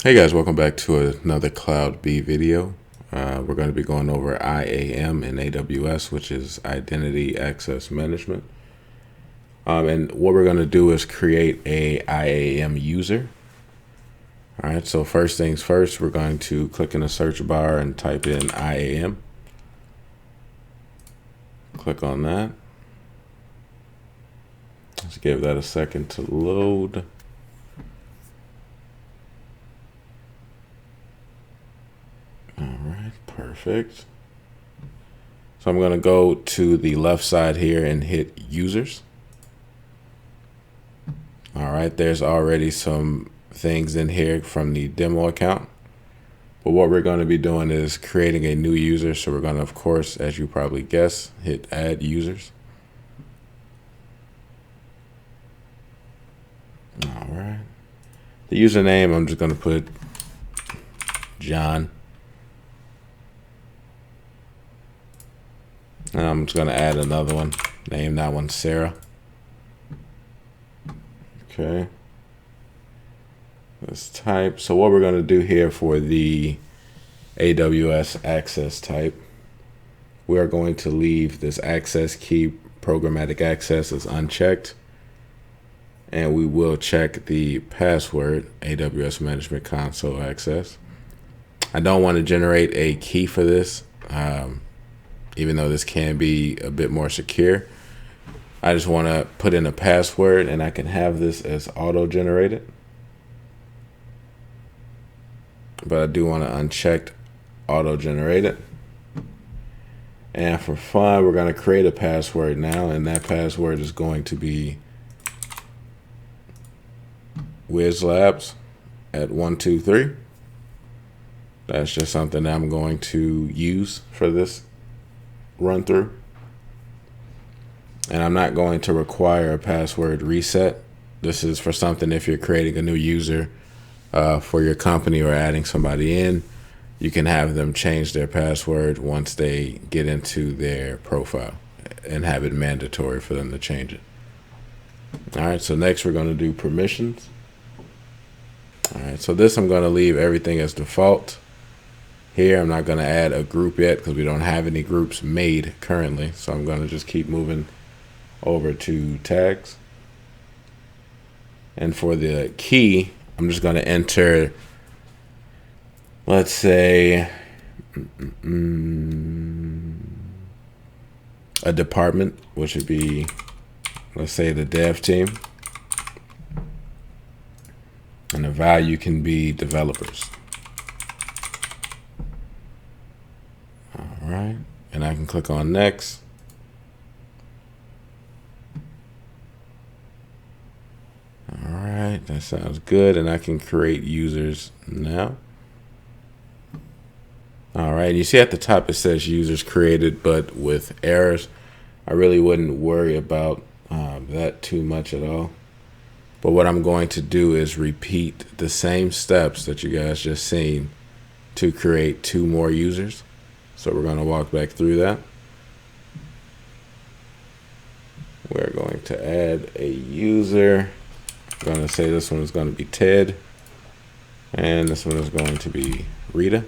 Hey guys, welcome back to another Cloud B video. We're going to be going over IAM in AWS, which is Identity Access Management. And what we're going to do is create a IAM user. All right, so first things first, we're going to click in the search bar and type in IAM. Click on that. Let's give that a second to load. Perfect. So I'm going to go to the left side here and hit users. All right, there's already some things in here from the demo account. But what we're going to be doing is creating a new user. So we're going to, of course, as you probably guess, hit add users. All right. The username, I'm just going to put John. And I'm just going to add another one. Name that one Sarah. Okay. Let's type. So what we're going to do here for the AWS access type, we are going to leave this access key, programmatic access, as unchecked. And we will check the password, AWS Management Console access. I don't want to generate a key for this. Even though this can be a bit more secure, I just want to put in a password and I can have this as auto-generated. But I do want to uncheck auto-generated. And for fun, we're going to create a password now, and that password is going to be WizLabs at 123. That's just something that I'm going to use for this run through. And I'm not going to require a password reset. This is for something if you're creating a new user for your company or adding somebody in, you can have them change their password once they get into their profile and have it mandatory for them to change it. All right, so next we're going to do permissions. All right, so this I'm going to leave everything as default. Here, I'm not going to add a group yet because we don't have any groups made currently. So I'm going to just keep moving over to tags. And for the key, I'm just going to enter, let's say, a department, which would be, let's say, the dev team. And the value can be developers. All right, and I can click on next. All right, that sounds good, and I can create users now. All right, you see at the top it says users created, but with errors. I really wouldn't worry about that too much at all. But what I'm going to do is repeat the same steps that you guys just seen to create 2 more users. So we're going to walk back through that. We're going to add a user. I'm going to say this one is going to be Ted. And this one is going to be Rita.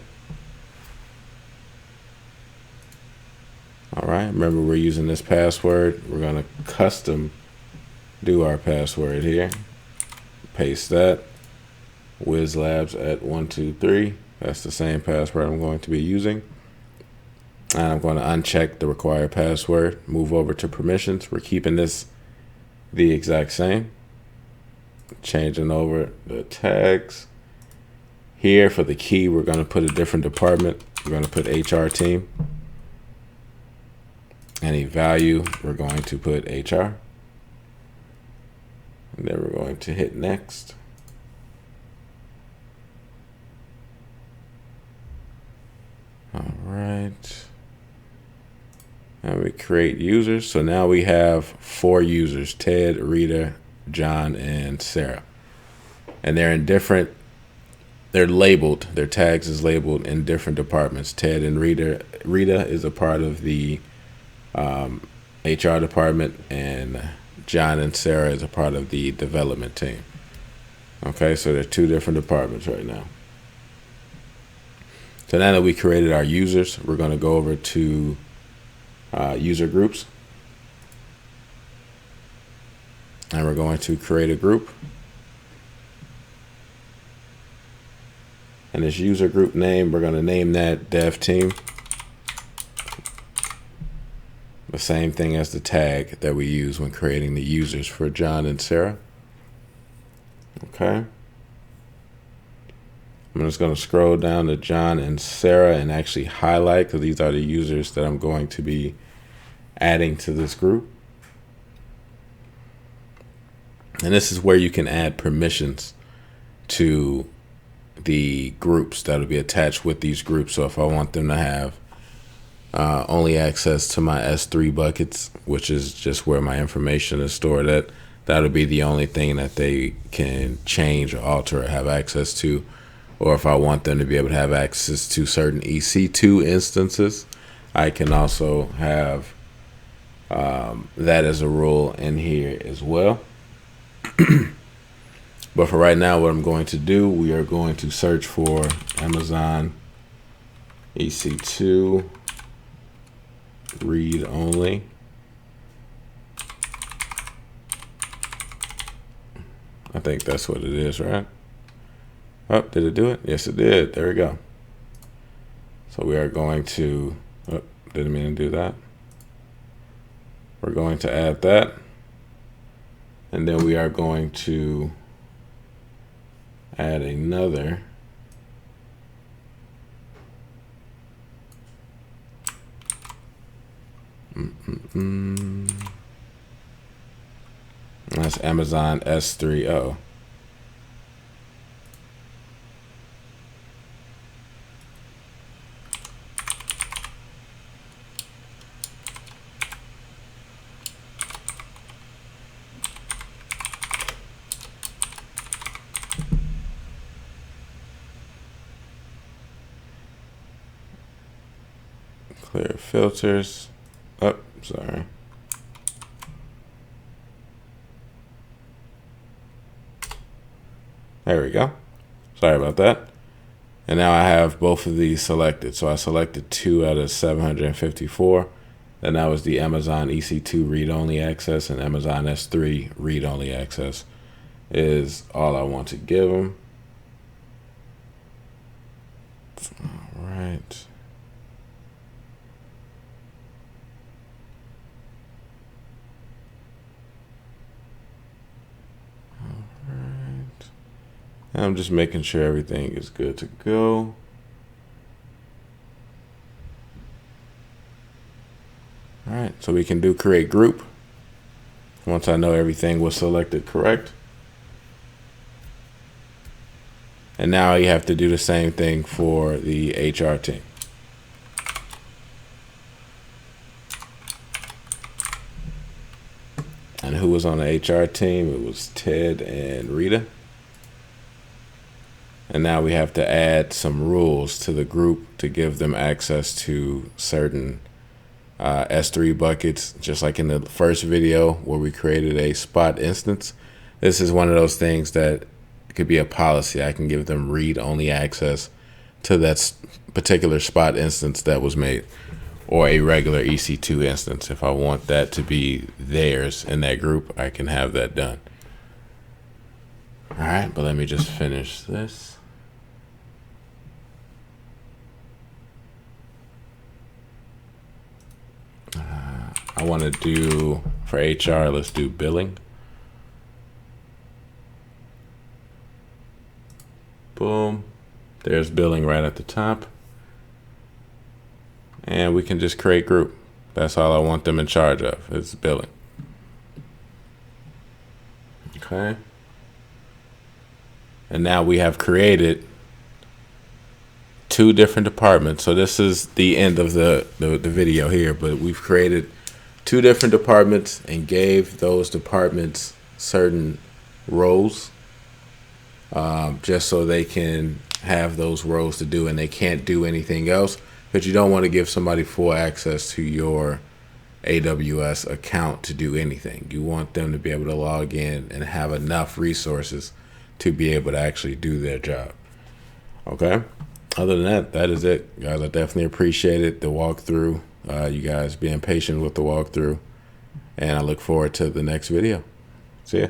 All right, remember we're using this password. We're going to custom do our password here. Paste that. WizLabs at 123. That's the same password I'm going to be using. And I'm going to uncheck the required password, move over to permissions. We're keeping this the exact same. Changing over the tags. Here for the key, we're going to put a different department. We're going to put HR team. Any value, we're going to put HR. And then we're going to hit next. All right. And we create users. So now we have 4 users, Ted, Rita, John, and Sarah. And they're in different, they're labeled, their tags is labeled in different departments. Ted and Rita is a part of the HR department, and John and Sarah is a part of the development team. Okay, so there are 2 different departments right now. So now that we created our users, we're going to go over to user groups. And we're going to create a group. And this user group name, we're going to name that dev team. The same thing as the tag that we use when creating the users for John and Sarah. Okay. I'm just going to scroll down to John and Sarah and actually highlight, because these are the users that I'm going to be adding to this group. And this is where you can add permissions to the groups that will be attached with these groups. So if I want them to have only access to my S3 buckets, which is just where my information is stored at, that'll be the only thing that they can change or alter or have access to. Or if I want them to be able to have access to certain EC2 instances, I can also have that as a rule in here as well. But for right now, what I'm going to do, we are going to search for Amazon EC2 read only. I think that's what it is, right? Oh, did it do it? Yes, it did. There we go. So we are going to, oh, didn't mean to do that. We're going to add that. And then we are going to add another. That's Amazon S3. Uh-oh. Clear filters. Oh, sorry. There we go. Sorry about that. And now I have both of these selected. So I selected 2 out of 754. And that was the Amazon EC2 read-only access, and Amazon S3 read-only access is all I want to give them. All right. I'm just making sure everything is good to go. All right, so we can do create group once I know everything was selected correct. And now you have to do the same thing for the HR team. And who was on the HR team? It was Ted and Rita. And now we have to add some rules to the group to give them access to certain S3 buckets, just like in the first video where we created a spot instance. This is one of those things that could be a policy. I can give them read-only access to that particular spot instance that was made, or a regular EC2 instance. If I want that to be theirs in that group, I can have that done. All right, but let me just finish this. I want to do, for HR, let's do billing. Boom. There's billing right at the top. And we can just create group. That's all I want them in charge of, is billing. Okay. And now we have created 2 different departments. So this is the end of the video here, but we've created 2 different departments and gave those departments certain roles, just so they can have those roles to do, and they can't do anything else. But you don't want to give somebody full access to your AWS account to do anything. You want them to be able to log in and have enough resources to be able to actually do their job. Okay. Other than that, that is it, guys. I definitely appreciate it, the walkthrough, you guys being patient with the walkthrough, and I look forward to the next video. See ya.